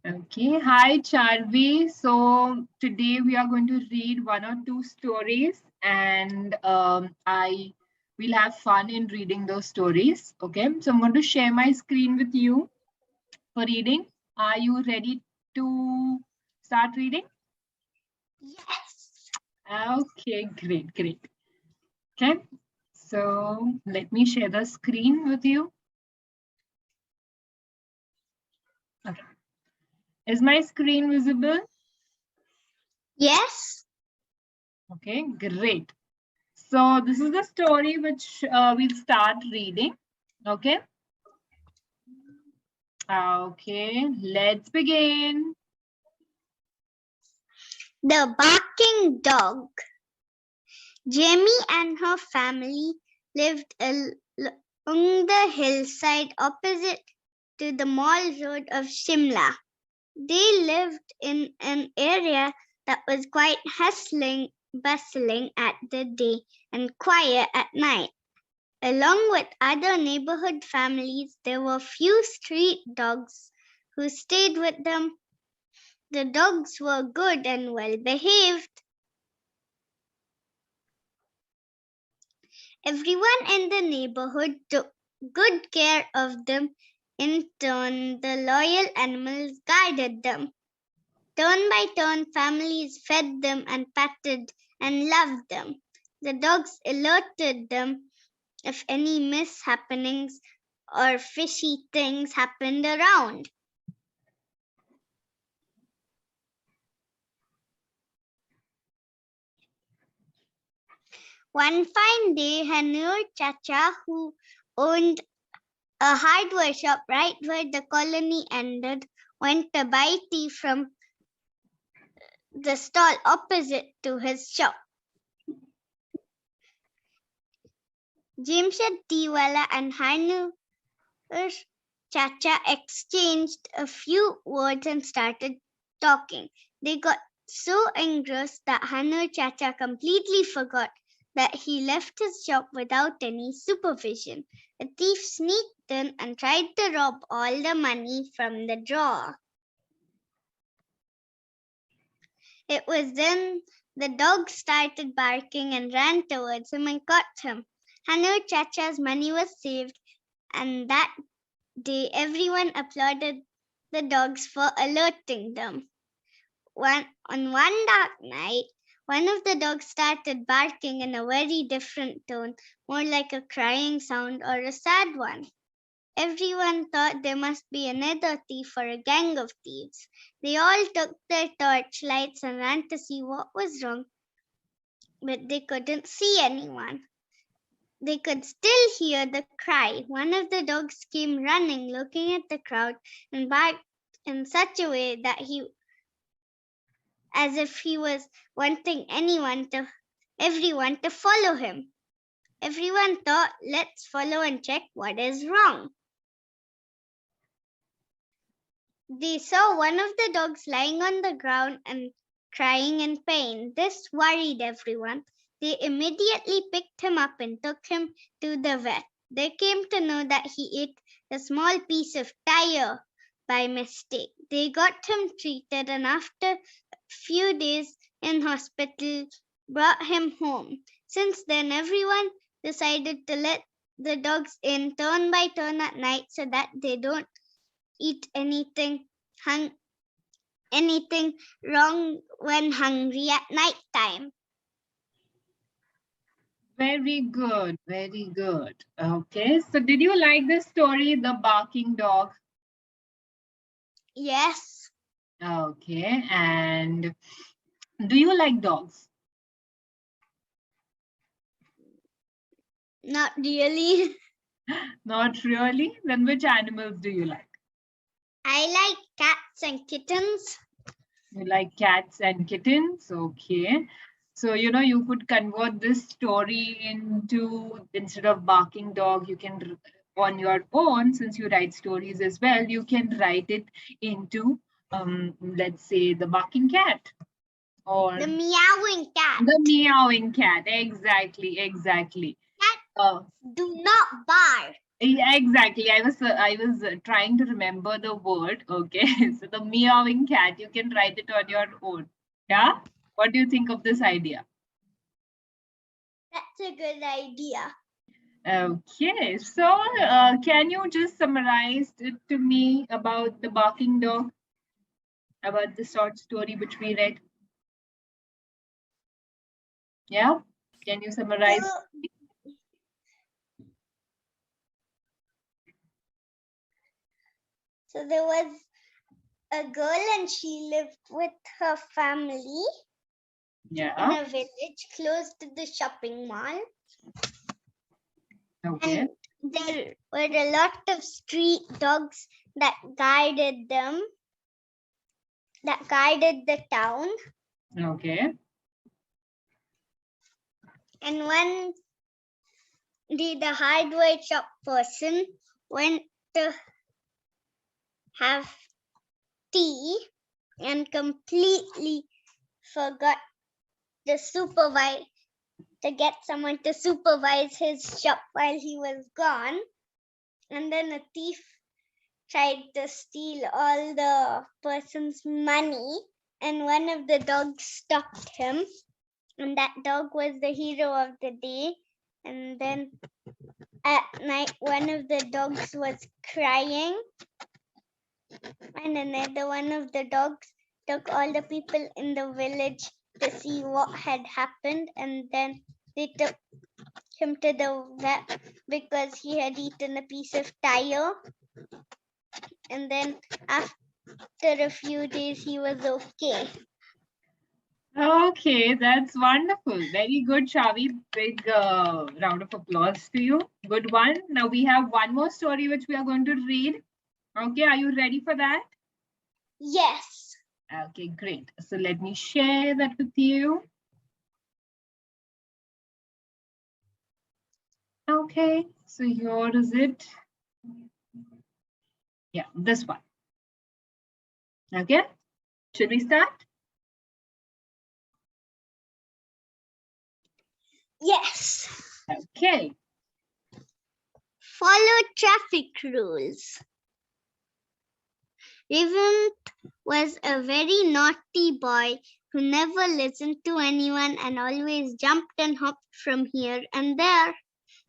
Okay, hi Chaarvi. So today we are going to read one or two stories, and I will have fun in reading those stories. Okay, so I'm going to share my screen with you for reading. Are you ready to start reading? Yes. Okay, great, great. Okay, so let me share the screen with you. Okay, is my screen visible? Yes. Okay, great. So this is the story which we'll start reading. Okay. Okay, let's begin. The barking dog. Jamie and her family lived along the hillside opposite to the mall road of Shimla. They lived in an area that was quite bustling at the day and quiet at night. Along with other neighborhood families, there were few street dogs who stayed with them. The dogs were good and well behaved. Everyone in the neighborhood took good care of them. In turn, the loyal animals guided them. Turn by turn, families fed them and patted and loved them. The dogs alerted them if any mishappenings or fishy things happened around. One fine day, Hanur Chacha, who owned a hardware shop right where the colony ended, went to buy tea from the stall opposite to his shop. Jamshed Teawala and Hanur Chacha exchanged a few words and started talking. They got so engrossed that Hanur Chacha completely forgot that he left his shop without any supervision. A thief sneaked in and tried to rob all the money from the drawer. It was then the dog started barking and ran towards him and caught him. Hanur Chacha's money was saved, and that day everyone applauded the dogs for alerting them. On one dark night, one of the dogs started barking in a very different tone, more like a crying sound or a sad one. Everyone thought there must be another thief or a gang of thieves. They all took their torchlights and ran to see what was wrong, but they couldn't see anyone. They could still hear the cry. One of the dogs came running, looking at the crowd, and barked in such a way that he as if he was wanting everyone to follow him. Everyone thought, let's follow and check what is wrong. They saw one of the dogs lying on the ground and crying in pain. This worried everyone. They immediately picked him up and took him to the vet. They came to know that he ate a small piece of tire by mistake. They got him treated and after a few days in hospital brought him home. Since then everyone decided to let the dogs in turn by turn at night so that they don't eat anything wrong when hungry at night time. Very good, very good. Okay, so did you like this story, The Barking Dog? Yes. Okay, and do you like dogs? Not really. Not really. Then which animals do you like? I like cats and kittens. You like cats and kittens? Okay. So, you could convert this story into, instead of barking dog, you can, on your own, since you write stories as well, you can write it into, let's say, the barking cat or The meowing cat. the meowing cat. Exactly, exactly. Cats Uh, do not bark. Yeah, exactly. I was trying to remember the word. Okay, so the meowing cat. You can write it on your own. Yeah. What do you think of this idea? That's a good idea. Okay, so can you just summarize it to me about the barking dog, about the short story which we read? Yeah, can you summarize? So, so there was a girl and she lived with her family in Yeah. a village close to the shopping mall. Okay. And there were a lot of street dogs that guided them, that guided the town. Okay. And one day, the hardware shop person went to have tea and completely forgot to supervise to get someone to supervise his shop while he was gone. And then a thief tried to steal all the person's money, and one of the dogs stopped him. And that dog was the hero of the day. And then at night, one of the dogs was crying, and another one of the dogs took all the people in the village to see what had happened, and then they took him to the vet because he had eaten a piece of tire. And then after a few days, he was okay. Okay, that's wonderful. Very good, Chavi. Big round of applause to you. Good one. Now we have one more story which we are going to read. Okay, are you ready for that? Yes. Okay, great. So let me share that with you. Okay, so here is it. Yeah, this one. Okay, should we start? Yes. Okay. Follow traffic rules. Raven was a very naughty boy who never listened to anyone and always jumped and hopped from here and there.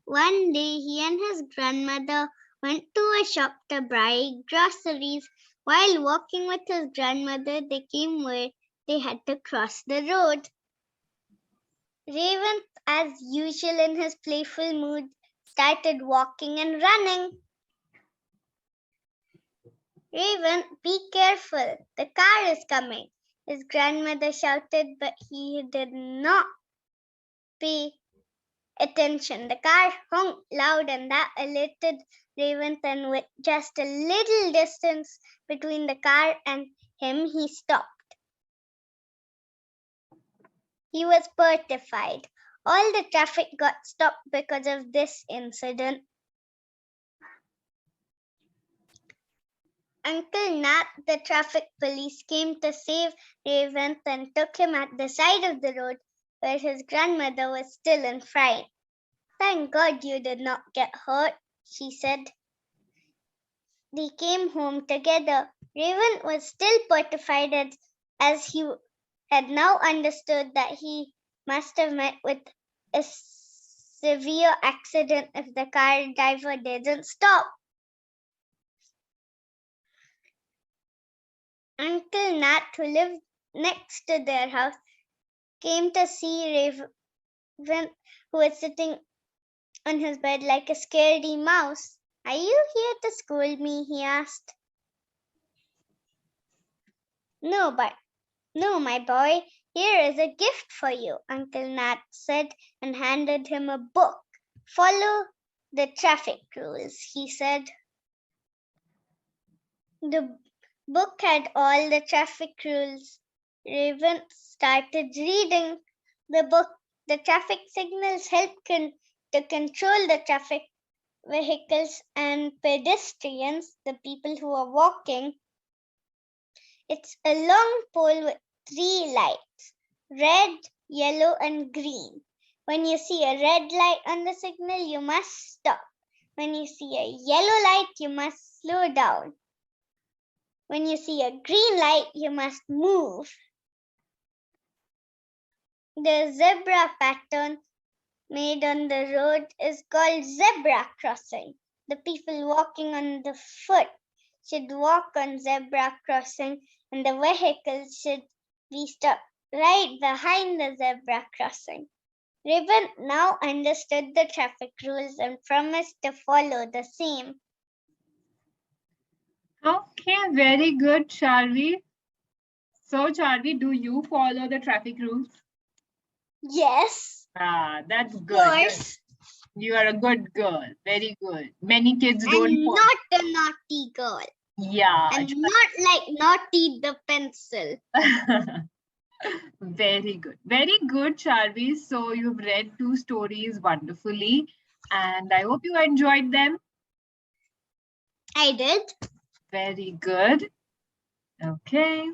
One day he and his grandmother went to a shop to buy groceries. While walking with his grandmother, they came where they had to cross the road. Raven, as usual in his playful mood, started walking and running. Raven, be careful, the car is coming, his grandmother shouted, but he did not pay attention. The car honked loud, and that alerted Raven, and with just a little distance between the car and him, he stopped. He was petrified. All the traffic got stopped because of this incident. Uncle Nat, the traffic police, came to save Raven and took him at the side of the road where his grandmother was still in fright. Thank God you did not get hurt, she said. They came home together. Raven was still petrified as he had now understood that he must have met with a severe accident if the car driver didn't stop. Uncle Nat, who lived next to their house, came to see Raven, who was sitting on his bed like a scaredy mouse. Are you here to scold me? He asked. No, my boy, here is a gift for you, Uncle Nat said and handed him a book. Follow the traffic rules, he said. The book had all the traffic rules. Raven started reading the book. The traffic signals help to control the traffic vehicles and pedestrians, the people who are walking. It's a long pole with 3 lights, red, yellow, and green. When you see a red light on the signal, you must stop. When you see a yellow light, you must slow down. When you see a green light, you must move. The zebra pattern made on the road is called zebra crossing. The people walking on the foot should walk on zebra crossing, and the vehicles should be stopped right behind the zebra crossing. Ribbon now understood the traffic rules and promised to follow the same. Okay, very good, Chaarvi. So, Chaarvi, do you follow the traffic rules? Yes. Ah, that's Of good. course. You are a good girl. Very good. Many kids don't I'm follow. not a naughty girl. Yeah. I'm not like Naughty the pencil. Very good. Very good, Chaarvi. So you've read 2 stories wonderfully. And I hope you enjoyed them. I did. Very good. Okay.